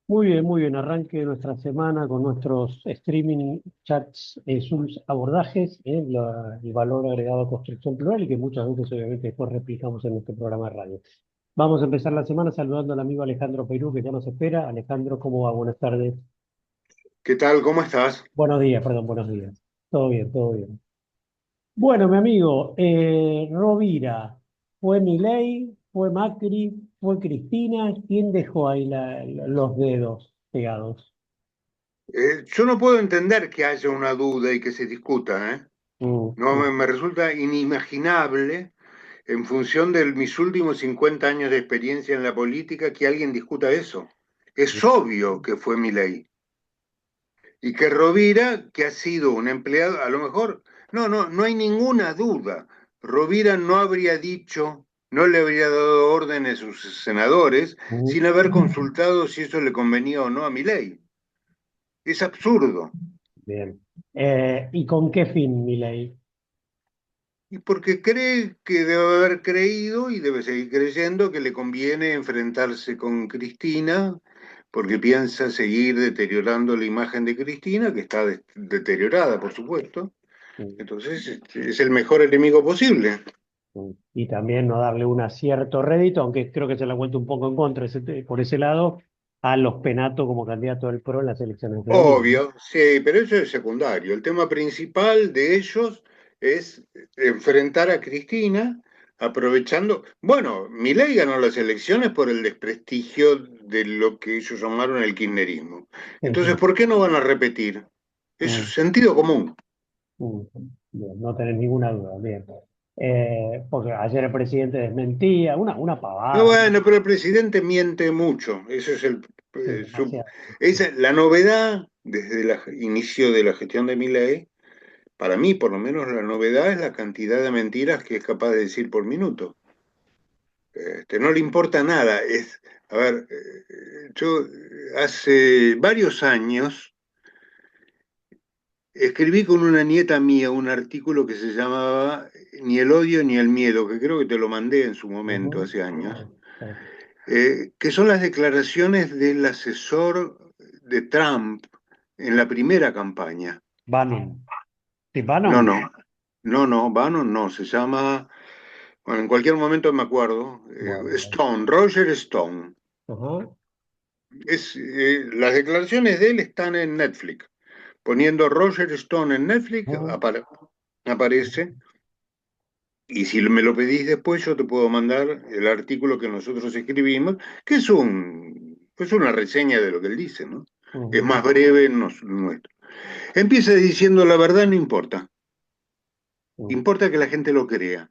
Muy bien. Arranque nuestra semana con nuestros streaming chats, Zooms, abordajes, el valor agregado a construcción plural y que muchas veces obviamente después replicamos en nuestro programa de radio. Vamos a empezar la semana saludando al amigo Alejandro Perú que ya nos espera. Alejandro, ¿cómo va? Buenas tardes. ¿Qué tal? ¿Cómo estás? Buenos días, perdón, buenos días. Todo bien, todo bien. Bueno, mi amigo, Rovira, ¿fue Milei, fue Macri, fue Cristina? ¿Quién dejó ahí los dedos pegados? Yo no puedo entender que haya una duda y que se discuta, ¿eh? Mm, No, mm. me resulta inimaginable, en función de mis últimos 50 años de experiencia en la política, que alguien discuta eso. Es obvio que fue Milei. Y que Rovira, que ha sido un empleado, a lo mejor, no hay ninguna duda. Rovira no habría dicho, no le habría dado órdenes a sus senadores Mm, sin haber consultado si eso le convenía o no a Milei. Es absurdo. bien. ¿Y con qué fin, Milei? Y porque cree que debe haber creído y debe seguir creyendo que le conviene enfrentarse con Cristina, porque piensa seguir deteriorando la imagen de Cristina, que está deteriorada, por supuesto. Mm, Entonces, es el mejor enemigo posible. mm. Y también no darle un cierto rédito, aunque creo que se la cuenta un poco en contra por ese lado, a los Penato como candidato del PRO en las elecciones de domingo, ¿no? Obvio, sí, pero eso es secundario. El tema principal de ellos es enfrentar a Cristina, aprovechando. Bueno, Milei ganó las elecciones por el desprestigio de lo que ellos llamaron el kirchnerismo. Sí, Entonces, sí. ¿por qué no van a repetir? Es Mm, sentido común. mm. Bien, no tenés ninguna duda, bien. Porque ayer el presidente desmentía, una No, pavada, bueno, pero el presidente miente mucho. Eso es sí, su, demasiado. esa, la novedad desde el inicio de la gestión de Milei. Para mí, por lo menos, la novedad es la cantidad de mentiras que es capaz de decir por minuto. No le importa nada. A ver, yo hace varios años escribí con una nieta mía un artículo que se llamaba Ni el odio ni el miedo, que creo que te lo mandé en su momento, Ujú. hace Sí, años, sí. que son las declaraciones del asesor de Trump en la primera campaña. Bannon. ¿Sí, No, Bannon? no, Bannon no, se llama. Bueno, en cualquier momento me acuerdo. Bueno. Stone, Roger Stone. Ajá. Las declaraciones de él están en Netflix. Poniendo Roger Stone en Netflix Ujú. aparece. Y si me lo pedís después, yo te puedo mandar el artículo que nosotros escribimos, que es una reseña de lo que él dice, ¿no? Es Ujú. más breve nuestro. Empieza diciendo la verdad, no importa. Ujú. Importa que la gente lo crea.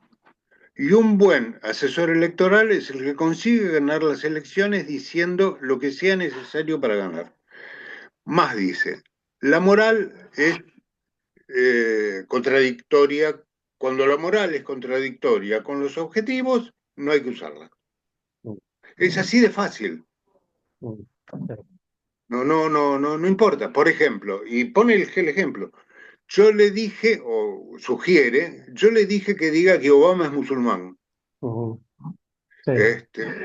Y un buen asesor electoral es el que consigue ganar las elecciones diciendo lo que sea necesario para ganar. Más dice, la moral es contradictoria. Cuando la moral es contradictoria con los objetivos, no hay que usarla. Ujú. Es así de fácil. Ujú. Sí. No importa. Por ejemplo, y pone el ejemplo. Yo le dije, o sugiere, yo le dije que diga que Obama es musulmán. Ujú. Sí.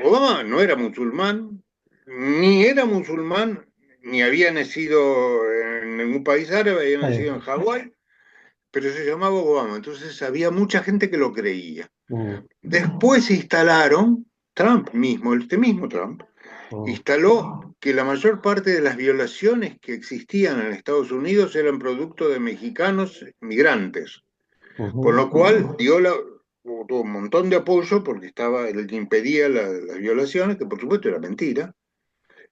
Obama no era musulmán, ni era musulmán, ni había nacido en ningún país árabe, había nacido en Sí. Hawái, pero se llamaba Obama. Entonces había mucha gente que lo creía. Ujú. Después se instalaron, Trump mismo, este mismo Trump, Ujú. instaló que la mayor parte de las violaciones que existían en Estados Unidos eran producto de mexicanos migrantes. Con Ujú. lo cual tuvo un montón de apoyo porque estaba el que impedía las violaciones, que por supuesto era mentira.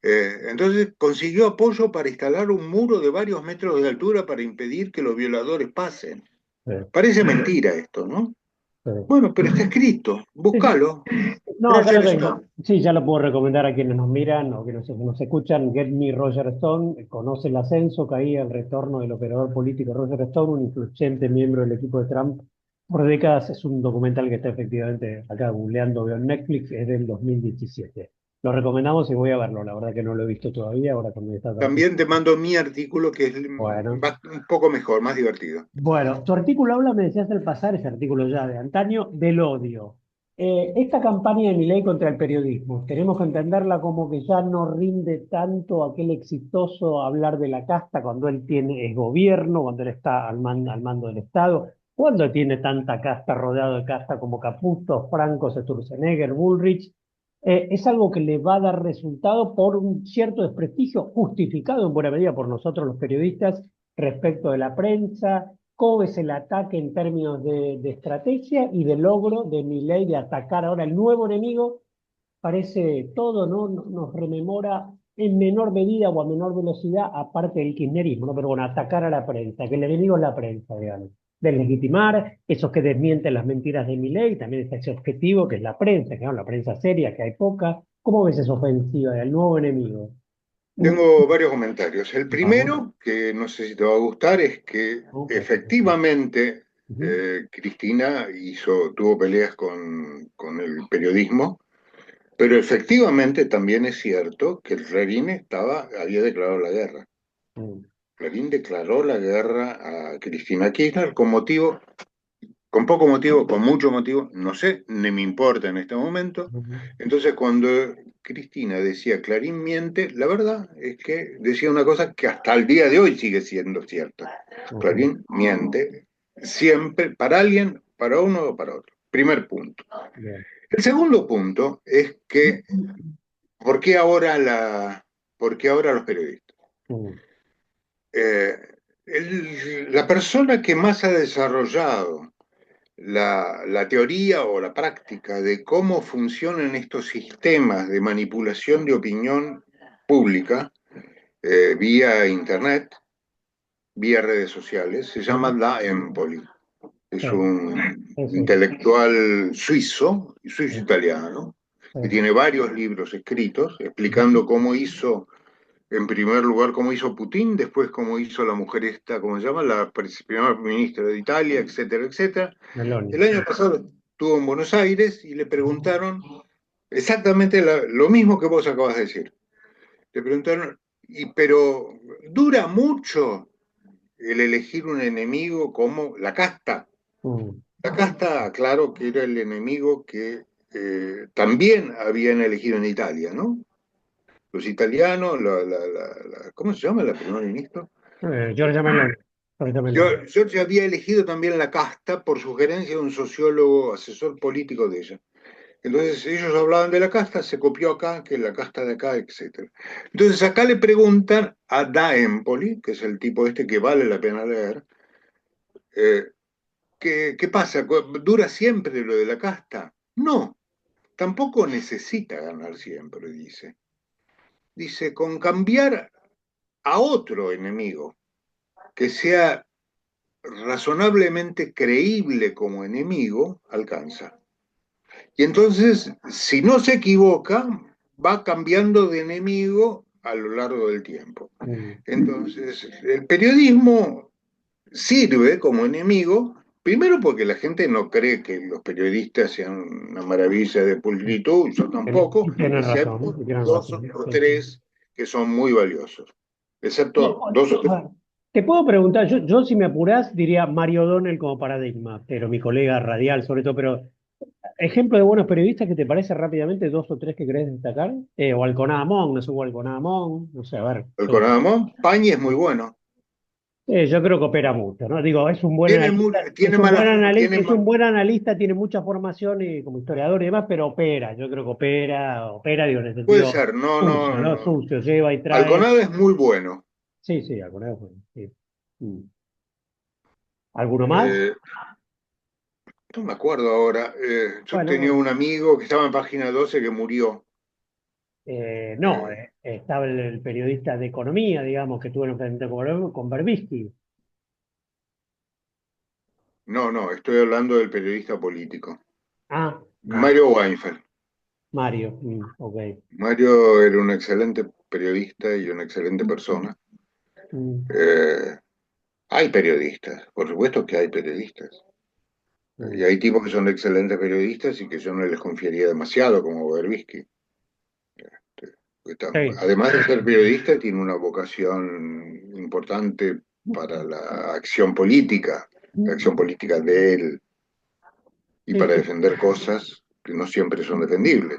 Entonces consiguió apoyo para instalar un muro de varios metros de altura para impedir que los violadores pasen. Sí. Parece mentira esto, ¿no? Sí. Bueno, pero está escrito, Sí, sí. búscalo. No, acá lo Roger Stone. tengo. Sí, ya lo puedo recomendar a quienes nos miran o que nos escuchan. Get Me Roger Stone. Conoce el ascenso, caía el retorno del operador político Roger Stone, un influyente miembro del equipo de Trump. Por décadas es un documental que está efectivamente acá googleando, veo en Netflix, es del 2017. Lo recomendamos y voy a verlo. La verdad que no lo he visto todavía, ahora cuando está tan También te mando mi artículo que es bueno. un poco mejor, más divertido. Bueno, tu artículo habla, me decías al pasar, ese artículo ya de antaño, del odio. Esta campaña de Milei contra el periodismo, tenemos que entenderla como que ya no rinde tanto aquel exitoso hablar de la casta cuando él es gobierno, cuando él está al mando del Estado, cuando tiene tanta casta rodeado de casta como Caputo, Franco, Sturzenegger, Bullrich. Es algo que le va a dar resultado por un cierto desprestigio justificado en buena medida por nosotros los periodistas respecto de la prensa. ¿Cómo ves el ataque en términos de estrategia y de logro de Milei de atacar ahora el nuevo enemigo? Parece todo, ¿no? Nos rememora en menor medida o a menor velocidad, aparte del kirchnerismo, ¿no? Pero bueno, atacar a la prensa, que el enemigo es la prensa, digamos. Deslegitimar, esos que desmienten las mentiras de Milei, también está ese objetivo que es la prensa, que no, la prensa seria, que hay poca. ¿Cómo ves esa ofensiva del nuevo enemigo? Tengo varios comentarios. El Vamos. primero, que no sé si te va a gustar, es que efectivamente Ujú. Cristina tuvo peleas con el periodismo, pero efectivamente también es cierto que el Clarín había declarado la guerra. Ujú. Clarín declaró la guerra a Cristina Kirchner con poco motivo, con mucho motivo, no sé, ni me importa en este momento. Ujú. Entonces, cuando Cristina decía Clarín miente, la verdad es que decía una cosa que hasta el día de hoy sigue siendo cierta. Ujú. Clarín miente siempre para alguien, para uno o para otro. Primer punto. Bien. El segundo punto es que, ¿por qué ahora, por qué ahora los periodistas? Ujú. Eh, la persona que más ha desarrollado la teoría o la práctica de cómo funcionan estos sistemas de manipulación de opinión pública vía Internet, vía redes sociales, se llama Ujú. Da Empoli. Es Sí, un sí, sí. intelectual Sí, suizo-italiano, sí. que tiene varios libros escritos Ujú. explicando cómo hizo, en primer lugar, cómo hizo Putin, después cómo hizo la mujer esta, ¿cómo se llama? La primera ministra de Italia, etcétera, etcétera. Meloni. El año pasado estuvo en Buenos Aires y le preguntaron exactamente lo mismo que vos acabas de decir. Le preguntaron, pero ¿dura mucho el elegir un enemigo como la casta? Mm. La casta, claro que era el enemigo que también habían elegido en Italia, ¿no? Los italianos, ¿cómo se llama la primer ministro? Giorgia Meloni. Giorgia Meloni. Yo ya había elegido también la casta por sugerencia de un sociólogo, asesor político de ella. Entonces ellos hablaban de la casta, se copió acá, que la casta de acá, etcétera. Entonces acá le preguntan a Da Empoli, que es el tipo este que vale la pena leer, eh, ¿qué pasa? ¿Dura siempre lo de la casta? No, tampoco necesita ganar siempre, dice. Dice, con cambiar a otro enemigo que sea razonablemente creíble como enemigo, alcanza. Y entonces, si no se equivoca, va cambiando de enemigo a lo largo del tiempo. Mm. Entonces, el periodismo sirve como enemigo, primero porque la gente no cree que los periodistas sean una maravilla de pulcritud, yo tampoco, Y tienen razón, excepto y tienen dos razón. o Sí. tres que son muy valiosos, excepto No, dos o a tres. ver, te puedo preguntar, yo si me apurás diría Mario O'Donnell como paradigma, pero mi colega radial sobre todo, pero ejemplo de buenos periodistas que te parece rápidamente, dos o tres que querés destacar, o Alconada Amón, no sé, o Alconada Amón, no sé, a ver. El Coronamón, Pañi es muy bueno. Yo creo que opera mucho, ¿no? Digo, es un buen Tiene, analista, tiene malas, tiene es un buen analista, tiene mucha formación y como historiador y demás, pero opera, yo creo que opera, digo, en el puede sentido ser, no, sucio, no, ¿no? no. Sucio, lleva y trae. Alconada es muy bueno. Sí, sí, alguna vez, sí. Mm. ¿Alguno más? Eh, no me acuerdo ahora. Yo Bueno, tenía bueno. un amigo que estaba en página 12 que murió. No, Eh, estaba el periodista de economía, digamos, que tuvo un enfrentamiento con Berbisky. no, no, estoy hablando del periodista político. Ah, Mario Weinfeld. Mario, ok. Mario era un excelente periodista y una excelente persona. Mm, Eh, hay periodistas, por supuesto que hay periodistas. Y mm. hay tipos que son excelentes periodistas y que yo no les confiaría demasiado, como Berbisky. Sí, Además de ser periodista, tiene una vocación importante para la acción política de él y sí, para sí. defender cosas. que no siempre son defendibles,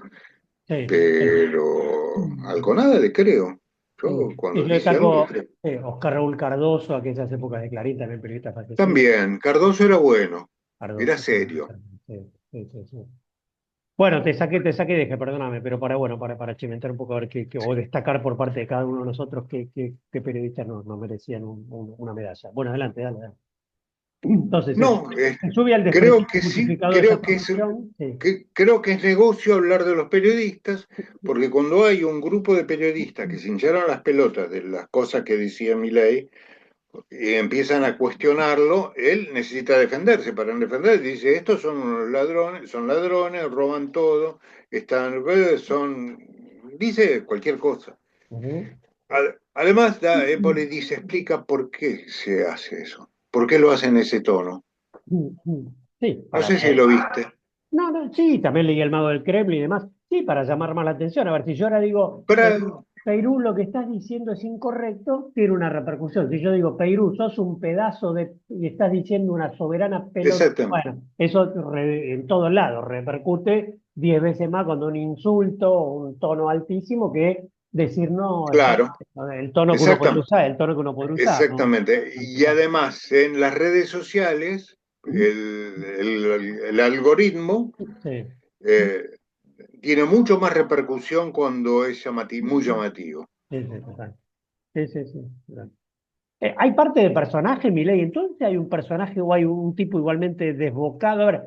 Sí, sí. pero Alconada le creo. Sí. Yo Y cuando yo dice algo le destaco creo. Oscar Raúl Cardoso, aquellas épocas de Clarín, también periodista fallecido. También, Cardoso era bueno, era Cardoso, sí, serio. sí, sí, sí, sí. Bueno, te saqué de eje, perdóname, pero para chimentar un poco, a ver o destacar por parte de cada uno de nosotros qué periodistas nos merecían una medalla. Bueno, adelante, dale, dale. Entonces, eso. No, Se sube al creo desprestigio que sí, justificado de esa profesión. Sí. creo que es negocio hablar de los periodistas, porque cuando hay un grupo de periodistas que se hincharon las pelotas de las cosas que decía Milei y empiezan a cuestionarlo, él necesita defenderse. Para defenderse dice, estos son unos ladrones, roban todo, dice cualquier cosa. Ujú. Además, Épole dice, explica por qué se hace eso, por qué lo hace en ese tono. Sí, No sé si lo viste. No, no, sí, también leí El Mago del Kremlin y demás. Sí, para llamar más la atención. A ver, si yo ahora digo, Pero, Peirú, lo que estás diciendo es incorrecto, tiene una repercusión. Si yo digo, Peirú, sos un pedazo y estás diciendo una soberana pelota, exactamente, bueno, eso en todos lados repercute 10 veces más cuando un insulto o un tono altísimo que decir no, claro, el tono que uno puede exactamente, usar, el tono que uno puede usar, ¿no? exactamente. Y además, en las redes sociales, el algoritmo Sí, eh, tiene mucho más repercusión cuando es muy llamativo. sí, sí, total. Sí, sí, sí. ¿Hay parte de personaje, Milei? Entonces hay un personaje o hay un tipo igualmente desbocado. A ver,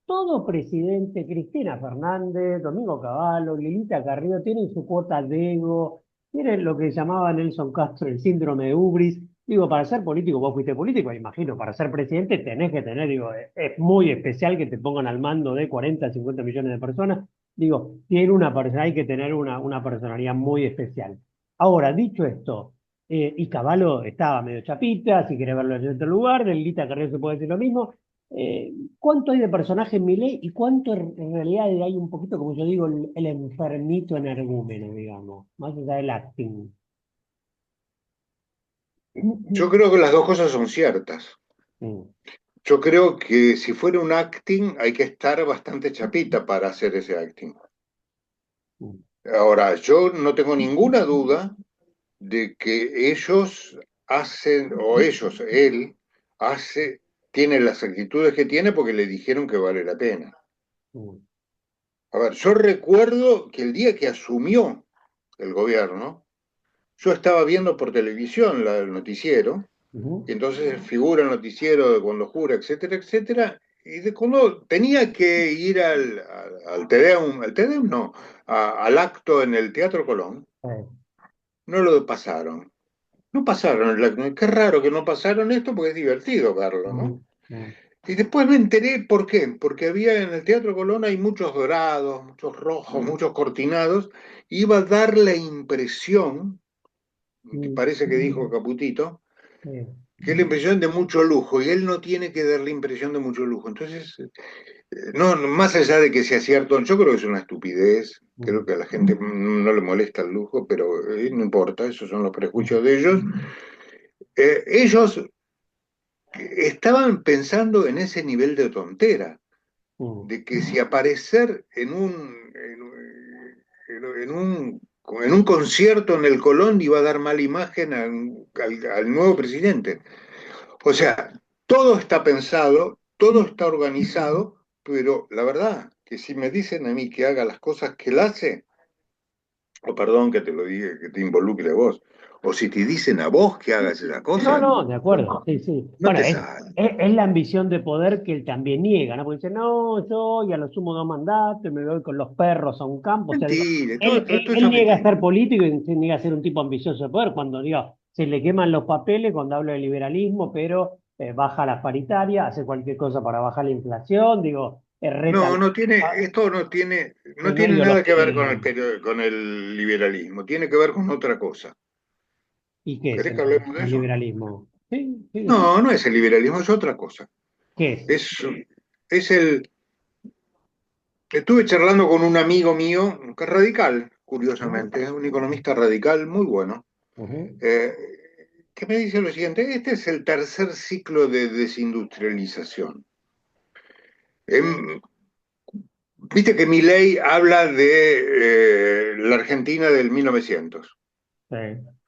todo presidente, Cristina Fernández, Domingo Cavallo, Lilita Carrillo, tienen su cuota de ego, tienen lo que llamaba Nelson Castro el síndrome de Ubris. Digo, para ser político, vos fuiste político, imagino, para ser presidente tenés que tener, digo, es muy especial que te pongan al mando de 40, 50 millones de personas. Digo, tiene una persona, hay que tener una personalidad muy especial. Ahora, dicho esto. Y Cavallo estaba medio chapita, si querés verlo en otro lugar, del Lita Carrió se puede decir lo mismo. ¿Cuánto hay de personaje en Milei y cuánto en realidad hay un poquito, como yo digo, el enfermito energúmeno, digamos, más allá del acting? Yo creo que las dos cosas son ciertas. Yo creo que si fuera un acting hay que estar bastante chapita para hacer ese acting. Ahora, yo no tengo ninguna duda de que ellos hacen, o él, hace, tiene las actitudes que tiene porque le dijeron que vale la pena. A ver, yo recuerdo que el día que asumió el gobierno, yo estaba viendo por televisión el noticiero, y entonces figura el noticiero de cuando jura, etcétera, etcétera, y de cuando tenía que ir al Te Deum no, al acto en el Teatro Colón, no lo pasaron. No pasaron, qué raro que no pasaron esto porque es divertido verlo, ¿no? Y después me enteré por qué, porque había en el Teatro Colón hay muchos dorados, muchos rojos, muchos cortinados, iba a dar la impresión, que parece que dijo Caputito, que es la impresión de mucho lujo, y él no tiene que dar la impresión de mucho lujo. Entonces, no, más allá de que sea cierto, yo creo que es una estupidez, creo que a la gente no le molesta el lujo, pero no importa, esos son los prejuicios de ellos. Ellos estaban pensando en ese nivel de tontera, de que si aparecer en un concierto en el Colón iba a dar mala imagen al nuevo presidente. O sea, todo está pensado, todo está organizado, pero la verdad que si me dicen a mí que haga las cosas que él hace, o perdón que te lo diga, que te involucre a vos, o si te dicen a vos que hagas esa No, cosa, no, de acuerdo, sí, sí. no Bueno, te sale. es la ambición de poder que él también niega, ¿no? Porque dice, no, yo ya lo sumo dos mandatos y me voy con los perros a un campo. O sea, digo, Mentira, él, él, todo eso él es niega mentira. ser político y niega ser un tipo ambicioso de poder cuando, digo, se le queman los papeles cuando habla de liberalismo, pero baja la paritaria, hace cualquier cosa para bajar la inflación, digo, reta No, a- esto no una tiene nada que ver ideología. con el liberalismo, tiene que ver con otra cosa. ¿Y qué es ¿Querés que hablemos de el eso? liberalismo? Sí, sí, sí. No, no es el liberalismo, es otra cosa. ¿Qué es? Es, es el. Estuve charlando con un amigo mío, que es radical, curiosamente, un economista radical muy bueno, Ujú, eh, que me dice lo siguiente: este es el tercer ciclo de desindustrialización. Em, Viste que Milei habla de la Argentina del 1900. Sí.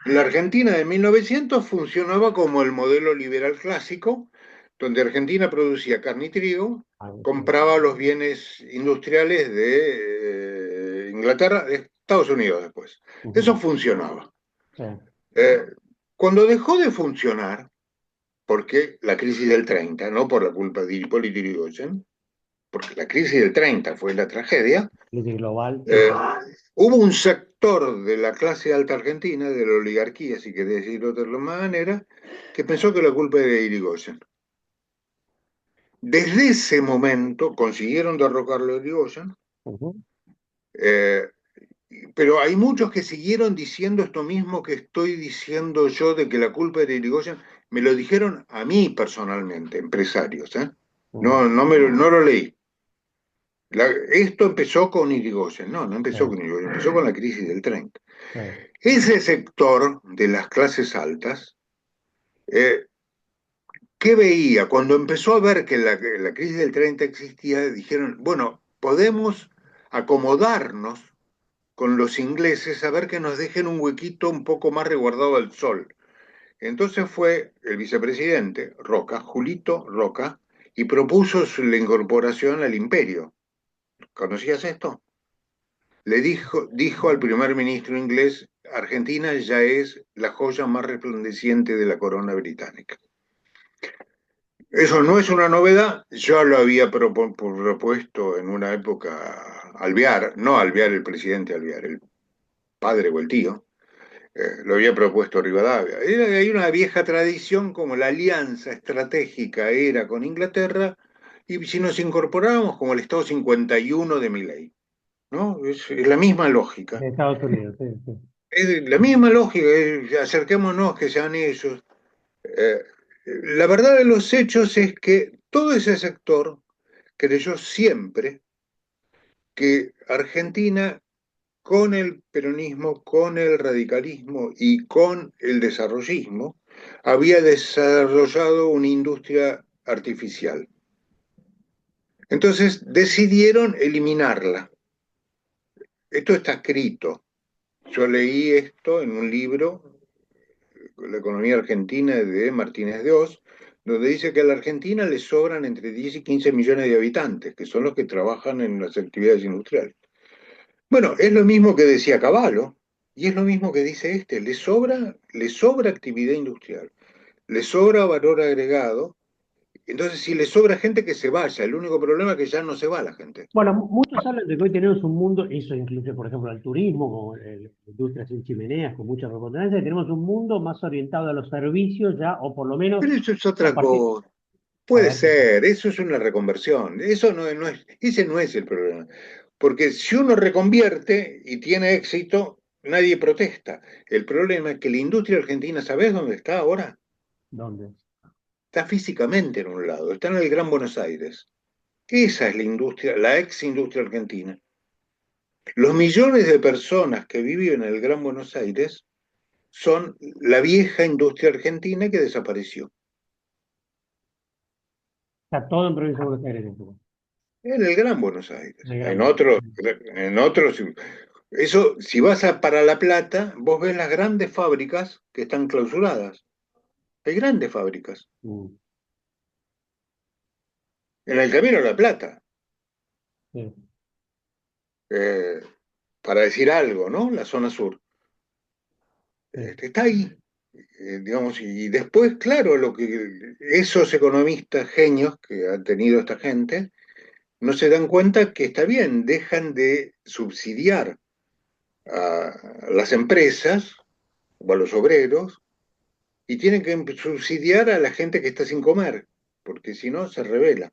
La Argentina de 1900 funcionaba como el modelo liberal clásico, donde Argentina producía carne y trigo, Ah, sí. compraba los bienes industriales de Inglaterra, de Estados Unidos después. Eso Ujú. funcionaba. Sí. Eh, Cuando dejó de funcionar, porque la crisis del 30, no por la culpa de Hipólito Yrigoyen, porque la crisis del 30 fue la tragedia, Crisis global, sí, eh, sí. hubo un sector de la clase alta argentina, de la oligarquía, si querés decirlo de otra manera, que pensó que la culpa era de Irigoyen. Desde ese momento consiguieron derrocarlo a Irigoyen, Ujú. eh, pero hay muchos que siguieron diciendo esto mismo que estoy diciendo yo de que la culpa era de Irigoyen. Me lo dijeron a mí personalmente, empresarios. Mm. No lo leí. Esto empezó con Irigoyen. No Sí, empezó con Irigoyen, empezó con la crisis del 30. sí. Ese sector de las clases altas, eh, ¿qué veía? Cuando empezó a ver que la crisis del 30 existía, dijeron, bueno, podemos acomodarnos con los ingleses a ver que nos dejen un huequito un poco más resguardado al sol. Entonces fue el vicepresidente Roca, Julito Roca, y propuso la incorporación al imperio. ¿Conocías esto? Dijo al primer ministro inglés, Argentina ya es la joya más resplandeciente de la corona británica. Eso no es una novedad, yo lo había propuesto en una época Alvear, no Alvear el presidente Alvear, el padre o el tío, lo había propuesto Rivadavia. Hay una vieja tradición como la alianza estratégica era con Inglaterra, y si nos incorporábamos como el Estado 51 de Milei, ¿no? Es la misma lógica. De Estados Unidos, sí, sí. Es la misma lógica, acerquémonos que sean ellos. Eh, la verdad de los hechos es que todo ese sector creyó siempre que Argentina, con el peronismo, con el radicalismo y con el desarrollismo, había desarrollado una industria artificial. Entonces decidieron eliminarla. Esto está escrito. Yo leí esto en un libro, La economía argentina de Martínez de Oz, donde dice que a la Argentina le sobran entre 10 y 15 millones de habitantes, que son los que trabajan en las actividades industriales. Bueno, es lo mismo que decía Cavallo, y es lo mismo que dice este, le sobra actividad industrial, le sobra valor agregado, entonces si le sobra gente que se vaya, el único problema es que ya no se va la gente. Bueno, muchos hablan de que hoy tenemos un mundo, eso incluye, por ejemplo, el turismo, como industrias sin chimeneas, con mucha preponderancia, tenemos un mundo más orientado a los servicios ya, o por lo menos Pero eso es a otra partir, cosa. a Puede ver, ser, eso es una reconversión, eso ese no es el problema. Porque si uno reconvierte y tiene éxito, nadie protesta. El problema es que la industria argentina, ¿sabés dónde está ahora? ¿dónde? Está físicamente en un lado, está en el Gran Buenos Aires. Esa es la industria, la ex industria argentina. Los millones de personas que viven en el Gran Buenos Aires son la vieja industria argentina que desapareció. Está todo en provincia de Buenos Aires. Entonces. En el Gran Buenos Aires. En el Gran En Buenos otros, Aires. eso, si vas para La Plata, vos ves las grandes fábricas que están clausuradas. Hay grandes fábricas. Mm, En el Camino a La Plata, sí. eh, para decir algo, ¿no? La zona sur. Sí. Está ahí, digamos, y después, claro, lo que esos economistas genios que ha tenido esta gente, no se dan cuenta que está bien, dejan de subsidiar a las empresas o a los obreros y tienen que subsidiar a la gente que está sin comer, porque si no se revela.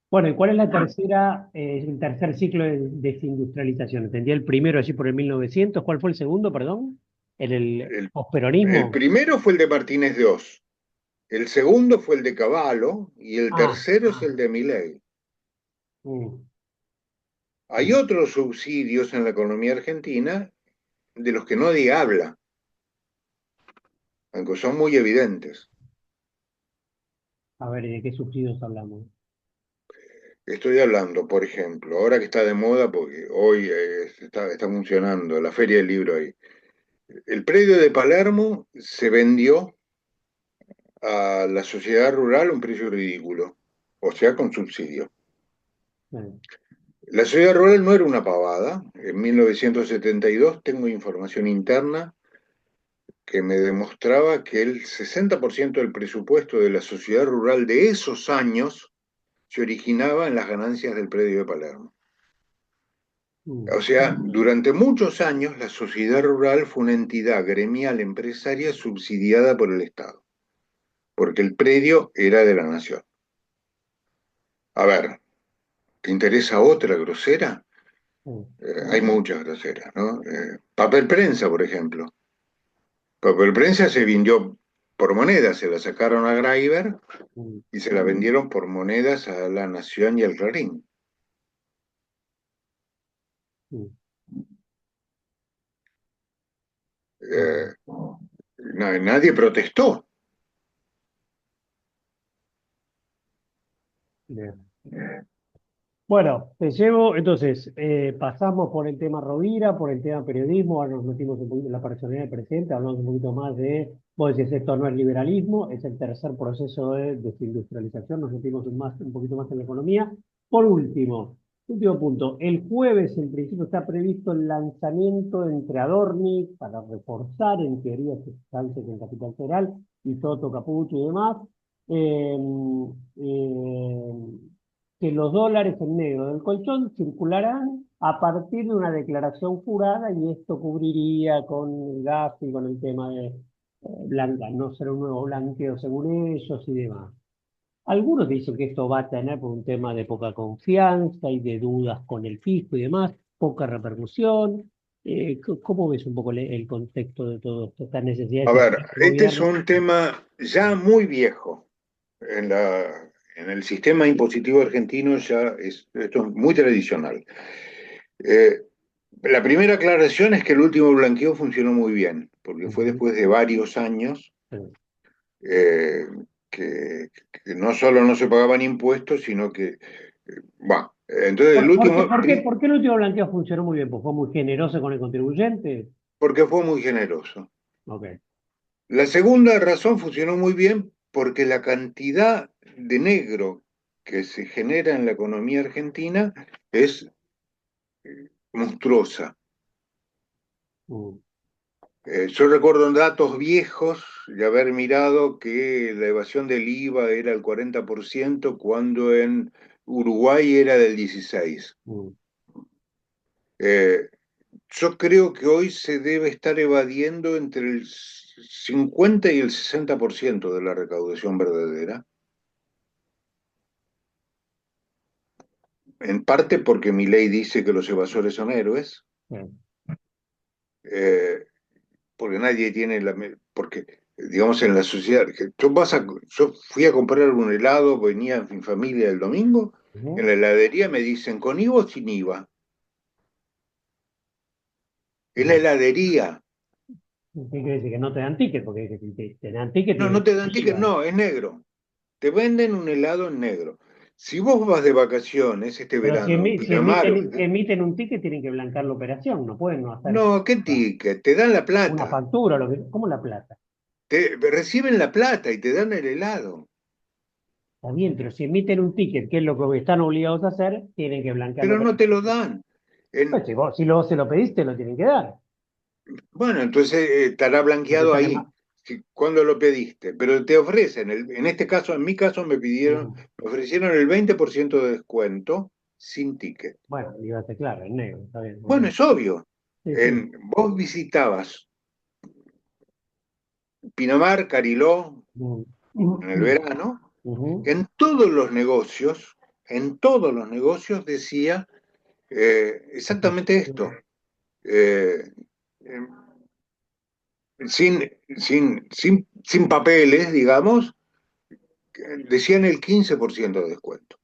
Bueno, ¿y cuál es la tercera, el tercer ciclo de desindustrialización? Entendí el primero allí por el 1900. ¿Cuál fue el segundo, perdón? El El, el posperonismo. primero fue el de Martínez de Oz, el segundo fue el de Cavallo y el Ah, tercero es el de Milei. mm, Hay mm. otros subsidios en la economía argentina de los que nadie habla, aunque son muy evidentes. A ver, ¿de qué subsidios hablamos? Estoy hablando, por ejemplo, ahora que está de moda, porque hoy está funcionando la Feria del Libro ahí. El predio de Palermo se vendió a la sociedad rural a un precio ridículo, o sea, con subsidio. Sí. La sociedad rural no era una pavada. En 1972 tengo información interna que me demostraba que el 60% del presupuesto de la sociedad rural de esos años se originaba en las ganancias del predio de Palermo. Mm, O sea, durante muchos años la sociedad rural fue una entidad gremial empresaria subsidiada por el Estado, porque el predio era de la nación. A ver, ¿te interesa otra grosera? mm, Hay muchas groseras, ¿no? Papel prensa, por ejemplo. Papel prensa se vendió por monedas, se la sacaron a Graiber mm, y se la vendieron por monedas a La Nación y al Clarín. mm. Eh, nadie protestó. Bien. Bueno, te llevo, entonces, pasamos por el tema Rovira, por el tema periodismo, ahora nos metimos un poquito en la personalidad del presidente, hablamos un poquito más de, vos decís, esto no es liberalismo, es el tercer proceso de desindustrialización, nos metimos un poquito más en la economía. Por último, último punto, el jueves en principio está previsto el lanzamiento entre Adorni para reforzar en teoría sus estancias en Capital Federal y Toto Capucho y demás. Eh, eh, que los dólares en negro del colchón circularán a partir de una declaración jurada y esto cubriría con el gas y con el tema de blanca, no será un nuevo blanqueo según ellos y demás. Algunos dicen que esto va a tener por un tema de poca confianza y de dudas con el fisco y demás, poca repercusión. ¿Cómo ves un poco el contexto de todo esto, estas A necesidades ver, del este es gobierno? un tema ya muy viejo. En el sistema impositivo argentino esto es muy tradicional. Eh, la primera aclaración es que el último blanqueo funcionó muy bien, porque fue Ujú, después de varios años sí. eh, que no solo no se pagaban impuestos, sino que, bueno, entonces el último, ¿Por qué el último blanqueo funcionó muy bien? Pues fue muy generoso con el contribuyente. porque fue muy generoso. Ok. La segunda razón funcionó muy bien porque la cantidad de negro que se genera en la economía argentina es monstruosa. Mm, Yo recuerdo datos viejos de haber mirado que la evasión del IVA era el 40% cuando en Uruguay era del 16%. mm. Eh, yo creo que hoy se debe estar evadiendo entre el 50 y el 60% de la recaudación verdadera, en parte porque mi ley dice que los evasores son héroes, Bien. eh, porque nadie tiene porque digamos en la sociedad, yo fui a comprar un helado, venía en mi familia el domingo, en Ujú. la heladería me dicen con IVA o sin IVA, es la Bien. heladería, ¿Qué quiere decir? Que no te dan ticket, porque si te dan ticket no, tiene no que te dan ser ticket, IVA. no, es negro, te venden un helado en negro. Si vos vas de vacaciones este Pero verano en Pinamar, si emiten un ticket, tienen que blanquear la operación, no pueden no hacer no, ¿qué ticket? Te dan la una plata, factura, ¿cómo la plata? reciben la plata y te dan el helado. Está bien, pero si emiten un ticket, que es lo que están obligados a hacer, tienen que blanquear la Pero no operación. te lo dan. Pues En, si vos se lo pediste, lo tienen que dar. bueno, entonces estará Entonces blanqueado sale más. ahí cuando lo pediste, pero te ofrecen, en este caso, en mi caso, Mm. me ofrecieron el 20% de descuento sin ticket. Bueno, iba a ser claro, en negro, está bien. Ok. Bueno, es obvio. Sí, sí. Vos visitabas Pinamar, Cariló, Mm. en el verano, Ujú. en todos los negocios decía exactamente esto. Eh, eh, sin papeles, digamos, decían el 15% de descuento.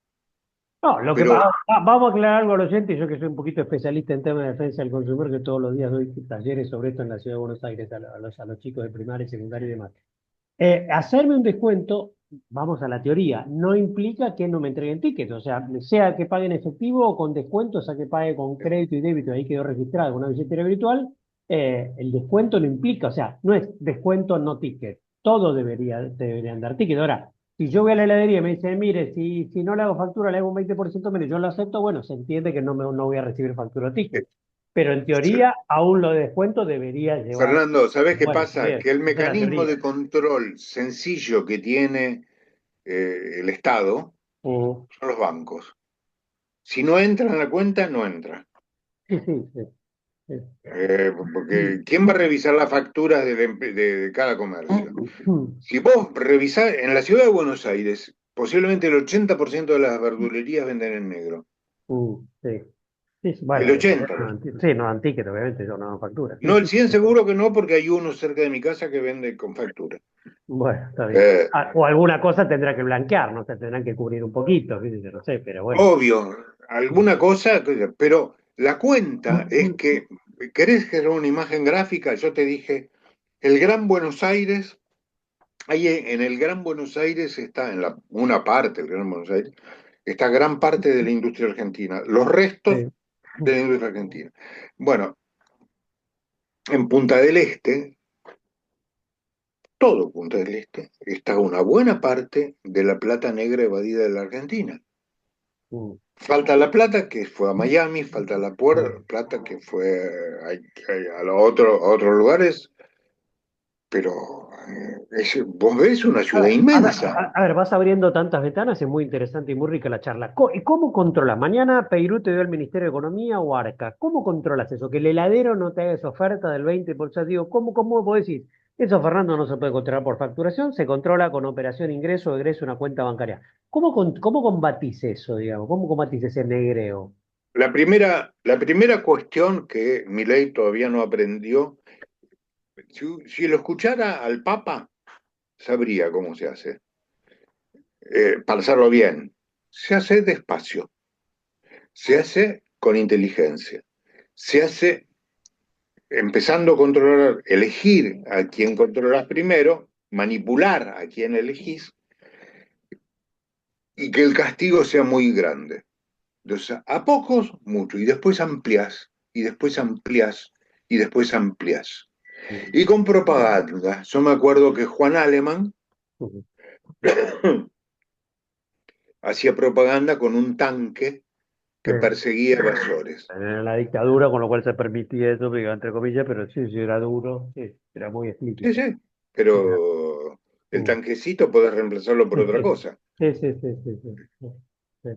No, Pero vamos a aclarar algo al oyente, yo que soy un poquito especialista en temas de defensa del consumidor, que todos los días doy talleres sobre esto en la ciudad de Buenos Aires a los chicos de primaria y secundaria y demás. Hacerme un descuento, vamos a la teoría, no implica que no me entreguen tickets. O sea que pague en efectivo o con descuento, o sea que pague con crédito y débito, ahí quedó registrado con una billetera virtual, el descuento no implica, o sea, no es descuento no ticket. Todo deberían dar ticket. Ahora, si yo voy a la heladería y me dicen, mire, si no le hago factura, le hago un 20% menos, yo lo acepto, bueno, se entiende que no voy a recibir factura o ticket. Pero en teoría, aún lo de descuento debería llevar. Fernando, ¿sabes qué Bueno, está pasa? bien, Que el esa es la mecanismo teoría. de control sencillo que tiene el Estado Mm. son los bancos. Si no entra en la cuenta, no entra. Sí, sí, sí, sí. Porque ¿quién va a revisar las facturas de cada comercio? Mm, Si vos revisás, en la ciudad de Buenos Aires, posiblemente el 80% de las verdulerías venden en negro. sí. Sí, sí, El bueno, 80%. sí, no dan ticket, obviamente, yo no factura. Sí, No, el sí. 100 seguro que no, porque hay uno cerca de mi casa que vende con factura. Bueno, está bien. Eh, Ah, o alguna cosa tendrá que blanquear, ¿no? Se tendrán que cubrir un poquito, qué sé yo, no sé, pero bueno. Obvio, alguna cosa, pero la cuenta es que, ¿querés que haga una imagen gráfica? Yo te dije, el Gran Buenos Aires, ahí en el Gran Buenos Aires está, una parte del Gran Buenos Aires, está gran parte de la industria argentina, los restos Sí. de la industria argentina. Bueno, en Punta del Este, todo Punta del Este, está una buena parte de la plata negra evadida de la Argentina. Mm, Falta la plata que fue a Miami, falta la mm. plata que fue a a otros lugares, pero vos ves una ciudad inmensa. A ver, vas abriendo tantas ventanas, es muy interesante y muy rica la charla. ¿Y cómo controlas? Mañana Peirú te dio el Ministerio de Economía o Arca. ¿Cómo controlas eso? Que el heladero no te haga esa oferta del 20%. Digo, ¿cómo vos decís? Eso, Fernando, no se puede controlar por facturación, se controla con operación ingreso o egreso una cuenta bancaria. ¿Cómo combatís eso, digamos? ¿Cómo combatís ese negreo? La primera cuestión que Milei todavía no aprendió, si lo escuchara al Papa, sabría cómo se hace. Para hacerlo bien, se hace despacio, se hace con inteligencia, se hace empezando a controlar, elegir a quién controlas primero, manipular a quién elegís y que el castigo sea muy grande. Entonces, a pocos, mucho, y después ampliás, y después ampliás, y después ampliás. Y con propaganda, yo me acuerdo que Juan Alemán hacía propaganda con un tanque Sí. que perseguía evasores. En la dictadura, con lo cual se permitía eso, digo, entre comillas, pero sí, sí, era duro, sí, era muy Sí, explícito. sí, Era- pero el mm. tanquecito podés reemplazarlo por Sí, otra sí, cosa. sí, sí, sí, sí, sí, sí, sí,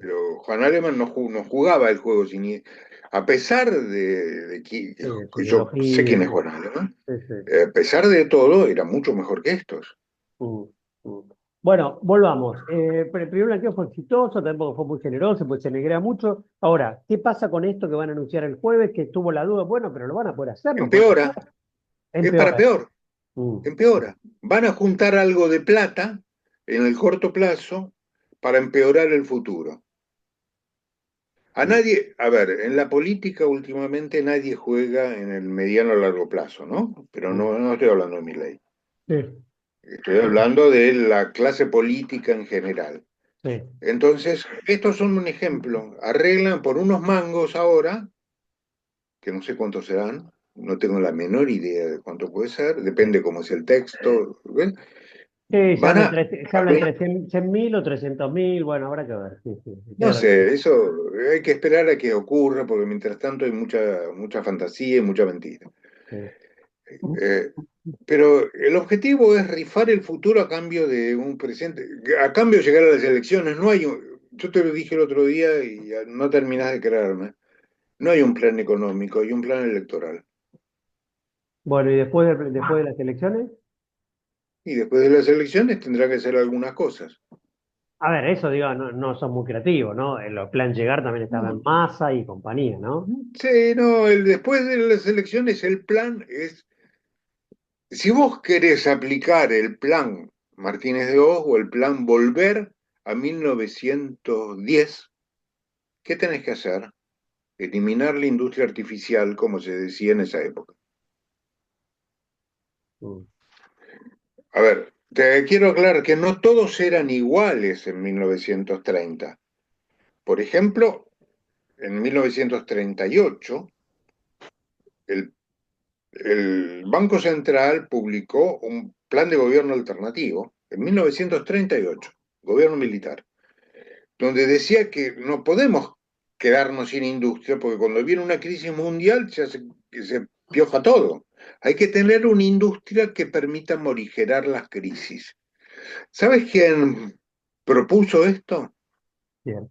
Pero Juan Aleman no jugaba el juego sin. A pesar de que sí, su yo sé ideología, quién es sí, Juan Aleman, sí, sí. a pesar de todo, era mucho mejor que estos. Mm, mm. Bueno, volvamos. Pero el primer blanqueo fue exitoso, tampoco fue muy generoso, pues se negra mucho. Ahora, ¿qué pasa con esto que van a anunciar el jueves? Que estuvo la duda, bueno, pero lo van a poder hacer, lo pueden hacer. Empeora, es para Empeora. peor, Mm, empeora. Van a juntar algo de plata en el corto plazo para empeorar el futuro. A mm, nadie, a ver, en la política últimamente nadie juega en el mediano o largo plazo, ¿no? Pero mm. no estoy hablando de mi ley. Sí, Estoy hablando de la clase política en general. sí. Entonces, estos son un ejemplo. Arreglan por unos mangos ahora, que no sé cuántos serán, no tengo la menor idea de cuánto puede ser, Sí. depende cómo es el texto. ¿Ves? Sí, Van se habla entre 100.000 o 300.000, bueno, habrá que ver. Sí, sí, sí, no quedará que- sé, eso hay que esperar a que ocurra, porque mientras tanto hay mucha fantasía y mucha mentira. sí. Eh, pero el objetivo es rifar el futuro a cambio de un presente, a cambio de llegar a las elecciones. Yo te lo dije el otro día y no terminás de creerme. No hay un plan económico, hay un plan electoral. Bueno, y después de las elecciones. Y después de las elecciones tendrá que hacer algunas cosas. A ver, eso digo, no son muy creativos, ¿no? En los plan llegar también estaba en Massa y compañía, ¿no? Sí, no, después de las elecciones el plan es, si vos querés aplicar el plan Martínez de Oz o el plan Volver a 1910, ¿qué tenés que hacer? Eliminar la industria artificial, como se decía en esa época. Mm, A ver, Te quiero aclarar que no todos eran iguales en 1930. Por ejemplo, en 1938, el, el Banco Central publicó un plan de gobierno alternativo, en 1938, gobierno militar, donde decía que no podemos quedarnos sin industria, porque cuando viene una crisis mundial se pioja todo. Hay que tener una industria que permita morigerar las crisis. ¿Sabes quién propuso esto? Bien.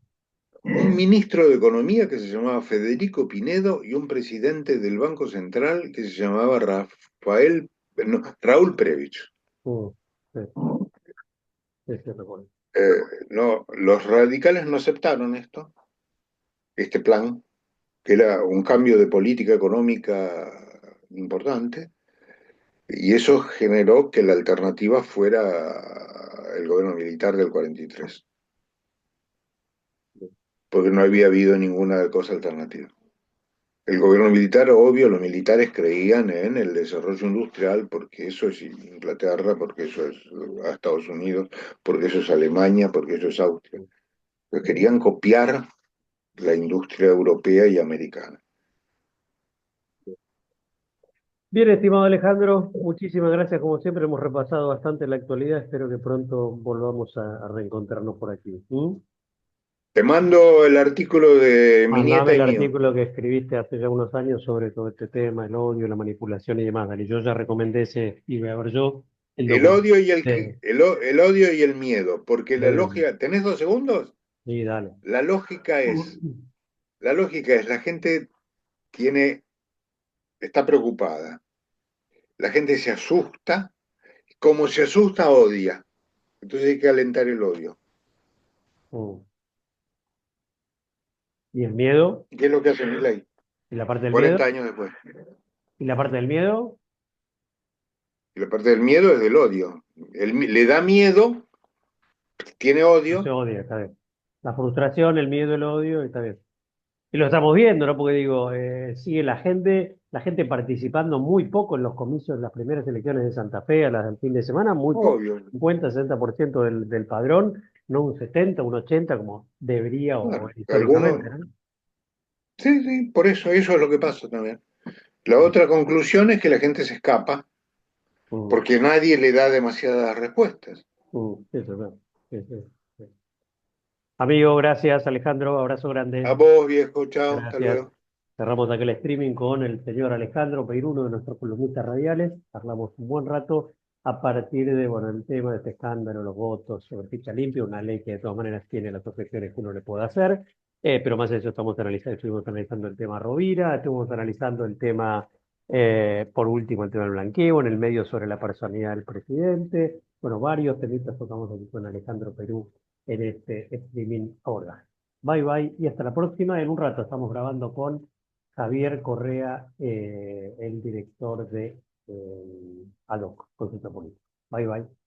Un ministro de Economía que se llamaba Federico Pinedo y un presidente del Banco Central que se llamaba Raúl Prebisch. Mm, sí, sí, sí, recuerdo. No, los radicales no aceptaron este plan, que era un cambio de política económica importante, y eso generó que la alternativa fuera el gobierno militar del 43, porque no había habido ninguna cosa alternativa. El gobierno militar, obvio, los militares creían en el desarrollo industrial, porque eso es Inglaterra, porque eso es Estados Unidos, porque eso es Alemania, porque eso es Austria. Pero querían copiar la industria europea y americana. Bien, estimado Alejandro, muchísimas gracias. Como siempre, hemos repasado bastante la actualidad. Espero que pronto volvamos a reencontrarnos por aquí. ¿Mm? Te mando el artículo de mi Mandame nieta el y mío. artículo que escribiste hace ya unos años sobre todo este tema, el odio, la manipulación y demás. Dale, yo ya recomendé ese, y voy a ver yo el El documento. odio y Sí, el odio y el miedo, porque la sí, lógica, ¿tenés 2 segundos? sí, dale. La lógica es, la lógica es, la gente tiene, está preocupada, la gente se asusta, como se asusta, odia. Entonces hay que alentar el odio. Mm. ¿Y el miedo? ¿Qué es lo que hace Milei? ¿Y la parte del miedo? 40 años después. ¿Y la parte del miedo? Y la parte del miedo es del odio. Le da miedo, tiene No se odio. odia, está bien. La frustración, el miedo, el odio, está bien. Y lo estamos viendo, ¿no? Porque digo, sigue la gente participando muy poco en los comicios, en las primeras elecciones de Santa Fe, a las del fin de semana, muy poco, Obvio. 50, 60% del padrón, no un 70, un 80 como debería o Claro. históricamente, Algunos. ¿no? Sí, sí, por eso es lo que pasa también. La otra conclusión es que la gente se escapa Mm, porque nadie le da demasiadas respuestas. sí, eso es verdad. Sí, sí, sí. Amigo, gracias, Alejandro, abrazo A grande. vos, viejo, chao, hasta Gracias. luego. Cerramos aquel streaming con el señor Alejandro Peiruno, de nuestros columnistas radiales. Hablamos un buen rato a partir de, bueno, el tema de este escándalo, los votos sobre ficha limpia, una ley que de todas maneras tiene las objeciones que uno le puede hacer. Pero más de eso estuvimos analizando el tema Rovira, estuvimos analizando el tema, por último, el tema del blanqueo, en el medio sobre la personalidad del presidente. Bueno, varios temitas tocamos aquí con Alejandro Perú en este streaming ahora. Bye bye y hasta la próxima. En un rato estamos grabando con Javier Correa, el director de ALOC, Consulta Política. Bye bye.